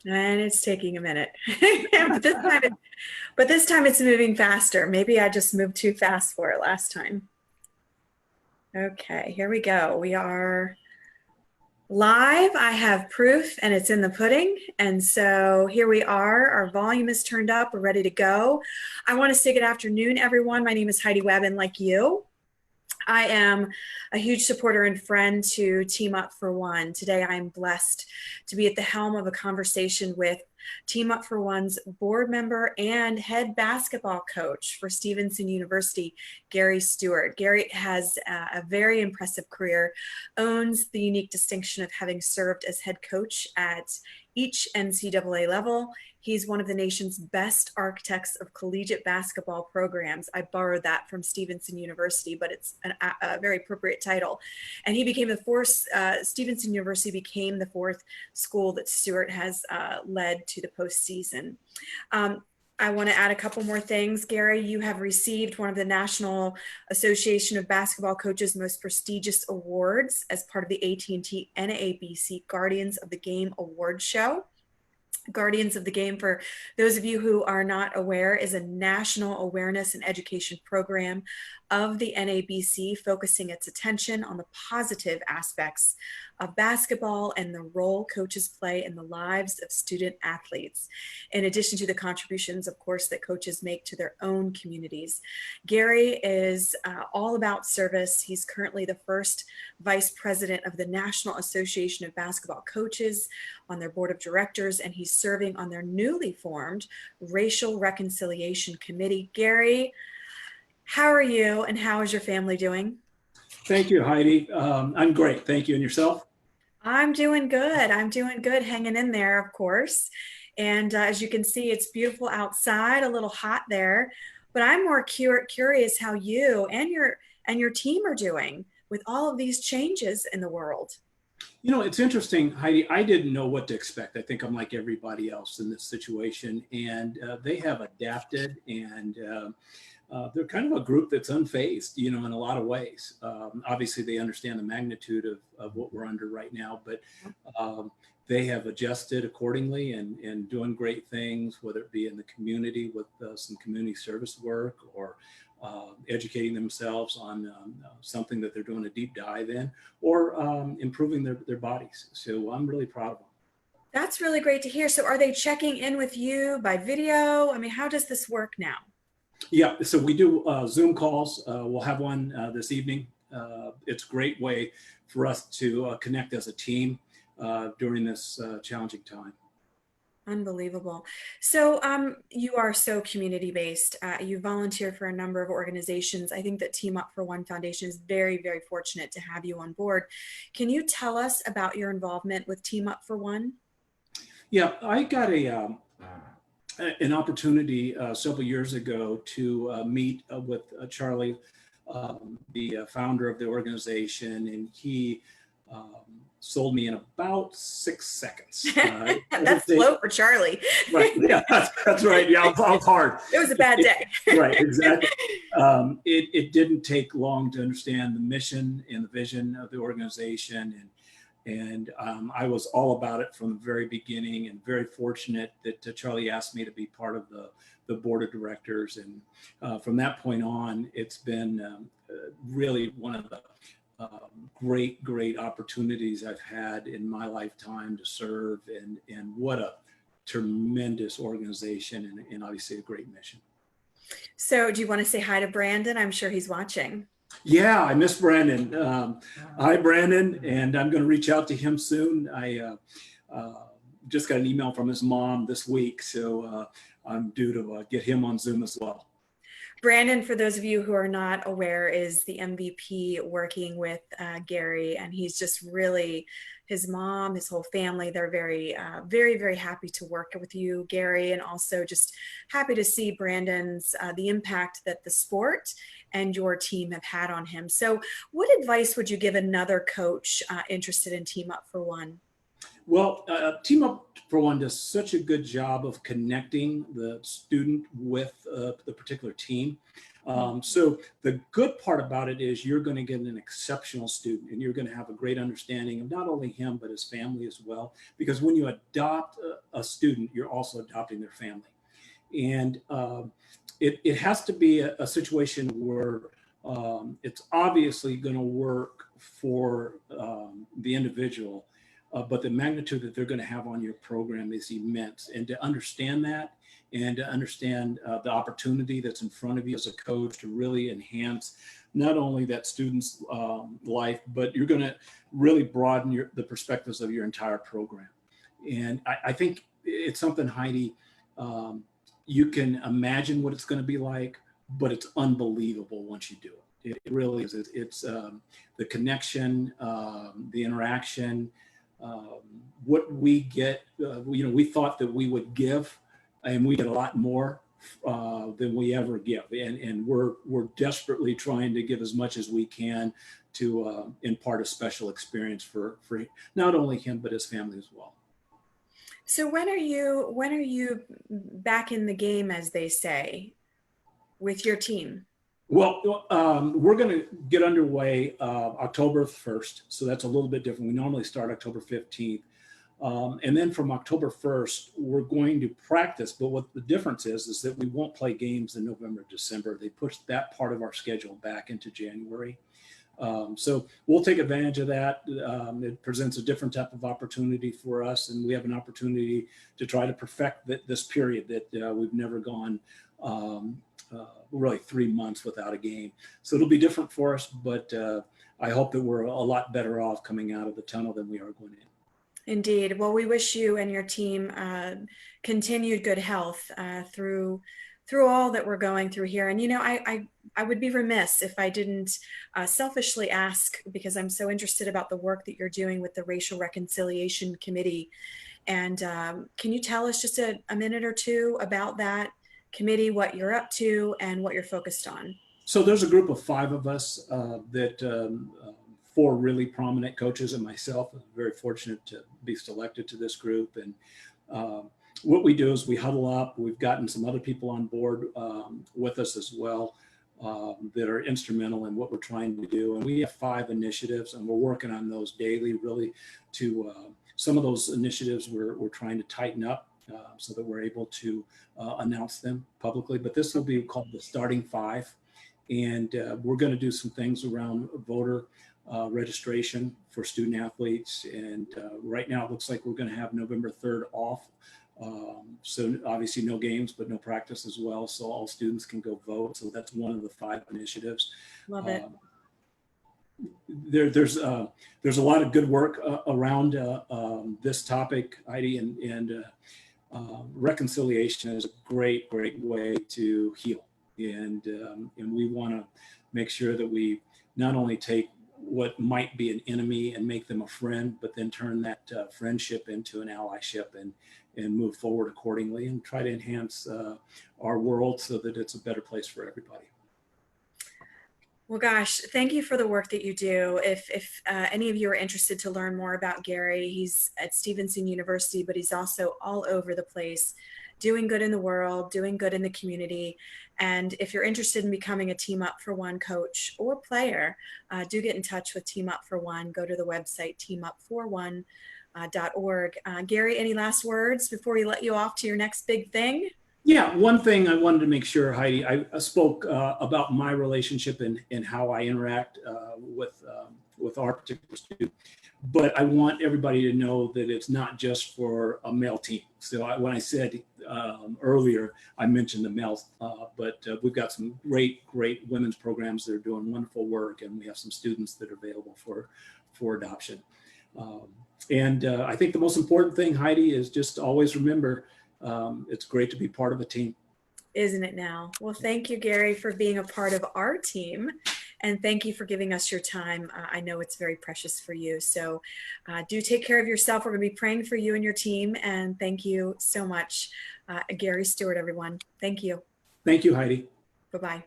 And it's taking a minute. but this time it's moving faster. Maybe I just moved too fast for it last time. Okay, here we go. We are live. I have proof and it's in the pudding. And so here we are. Our volume is turned up. We're ready to go. I want to say good afternoon, everyone. My name is Heidi Webb, and like you, I am a huge supporter and friend to Team Up for One. Today, I'm blessed to be at the helm of a conversation with Team Up for One's board member and head basketball coach for Stevenson University, Gary Stewart. Gary has a very impressive career, owns the unique distinction of having served as head coach at each NCAA level. He's one of the nation's best architects of collegiate basketball programs. I borrowed that from Stevenson University, but it's a very appropriate title. And he became the fourth, Stevenson University became the fourth school that Stewart has led to the postseason. I want to add a couple more things. Gary, you have received one of the National Association of Basketball Coaches' most prestigious awards as part of the AT&T NABC Guardians of the Game Award Show. Guardians of the Game, for those of you who are not aware, is a national awareness and education program of the NABC, focusing its attention on the positive aspects of basketball and the role coaches play in the lives of student athletes, in addition to the contributions, of course, that coaches make to their own communities. Gary is all about service. He's currently the first vice president of the National Association of Basketball Coaches on their board of directors, and he's serving on their newly formed Racial Reconciliation Committee. Gary, how are you and how is your family doing? Thank you, Heidi. I'm great. Thank you. And yourself? I'm doing good. I'm doing good, hanging in there, of course. And as you can see, it's beautiful outside, a little hot there. But I'm more curious how you and your team are doing with all of these changes in the world. You know, it's interesting, Heidi. I didn't know what to expect. I think I'm like everybody else in this situation. And they have adapted, and they're kind of a group that's unfazed, you know, in a lot of ways. Obviously, they understand the magnitude of what we're under right now, but they have adjusted accordingly and doing great things, whether it be in the community with some community service work, or educating themselves on something that they're doing a deep dive in, or improving their bodies. So I'm really proud of them. That's really great to hear. So are they checking in with you by video? I mean, how does this work now? Yeah, so we do Zoom calls. We'll have one this evening. It's a great way for us to connect as a team during this challenging time. Unbelievable. So you are so community-based. You volunteer for a number of organizations. I think that Team Up for One Foundation is very, very fortunate to have you on board. Can you tell us about your involvement with Team Up for One? Yeah, I got an opportunity several years ago to meet with Charlie, the founder of the organization, and he sold me in about 6 seconds. That's slow for Charlie. Right. Yeah, that's right. Yeah, I was hard. It was a bad day. Right, exactly. It didn't take long to understand the mission and the vision of the organization, and I was all about it from the very beginning, and very fortunate that Charlie asked me to be part of the board of directors. And from that point on, it's been really one of the great opportunities I've had in my lifetime to serve, and what a tremendous organization, and obviously a great mission. So do you want to say hi to Brandon? I'm sure he's watching. Yeah, I miss Brandon. Hi, Brandon, and I'm going to reach out to him soon. I just got an email from his mom this week, so I'm due to get him on Zoom as well. Brandon, for those of you who are not aware, is the MVP working with Gary, and he's just really, his mom, his whole family, they're very, very happy to work with you, Gary, and also just happy to see Brandon's, the impact that the sport and your team have had on him. So what advice would you give another coach interested in Team Up for One? Well, Team Up for One does such a good job of connecting the student with the particular team. So the good part about it is you're going to get an exceptional student, and you're going to have a great understanding of not only him, but his family as well. Because when you adopt a student, you're also adopting their family. And it has to be a situation where it's obviously going to work for the individual, but the magnitude that they're going to have on your program is immense. And to understand that, and to understand the opportunity that's in front of you as a coach to really enhance not only that student's life, but you're going to really broaden the perspectives of your entire program. And I think it's something, Heidi, you can imagine what it's going to be like, but it's unbelievable once you do it. It really is. It's the connection, the interaction, what we get. We thought that we would give, and we get a lot more than we ever give. And we're desperately trying to give as much as we can to impart a special experience for not only him, but his family as well. So when are you back in the game, as they say, with your team? Well, we're going to get underway October 1st. So that's a little bit different. We normally start October 15th. And then from October 1st, we're going to practice. But what the difference is that we won't play games in November, December. They pushed that part of our schedule back into January. So we'll take advantage of that. It presents a different type of opportunity for us. And we have an opportunity to try to perfect this period that we've never gone really 3 months without a game. So it'll be different for us, but I hope that we're a lot better off coming out of the tunnel than we are going in. Indeed. Well, we wish you and your team continued good health through all that we're going through here. And I would be remiss if I didn't selfishly ask, because I'm so interested about the work that you're doing with the Racial Reconciliation Committee. And can you tell us just a minute or two about that committee, what you're up to, and what you're focused on? So there's a group of 5 of us that 4 really prominent coaches and myself. I'm very fortunate to be selected to this group. And what we do is we huddle up. We've gotten some other people on board with us as well that are instrumental in what we're trying to do. And we have 5 initiatives, and we're working on those daily, really, to some of those initiatives we're trying to tighten up so that we're able to announce them publicly. But this will be called the Starting 5. And we're going to do some things around voter registration for student athletes. And right now it looks like we're going to have November 3rd off. So obviously no games, but no practice as well. So all students can go vote. So that's one of the 5 initiatives. Love it. There's a lot of good work around this topic, Heidi, and reconciliation is a great way to heal. And we want to make sure that we not only take what might be an enemy and make them a friend, but then turn that friendship into an allyship and move forward accordingly and try to enhance our world so that it's a better place for everybody. Well, gosh, thank you for the work that you do. If any of you are interested to learn more about Gary, he's at Stevenson University, but he's also all over the place, doing good in the world, doing good in the community. And if you're interested in becoming a Team Up for One coach or player, do get in touch with Team Up for One. Go to the website, teamupforone.org. Gary, any last words before we let you off to your next big thing? Yeah, one thing I wanted to make sure, Heidi, I spoke about my relationship and how I interact with our particular student, but I want everybody to know that it's not just for a male team. So when I said earlier, I mentioned the males, but we've got some great women's programs that are doing wonderful work, and we have some students that are available for adoption. And I think the most important thing, Heidi, is just always remember, it's great to be part of a team. Isn't it now? Well, thank you, Gary, for being a part of our team. And thank you for giving us your time. I know it's very precious for you. So do take care of yourself. We're going to be praying for you and your team. And thank you so much, Gary Stewart, everyone. Thank you. Thank you, Heidi. Bye-bye.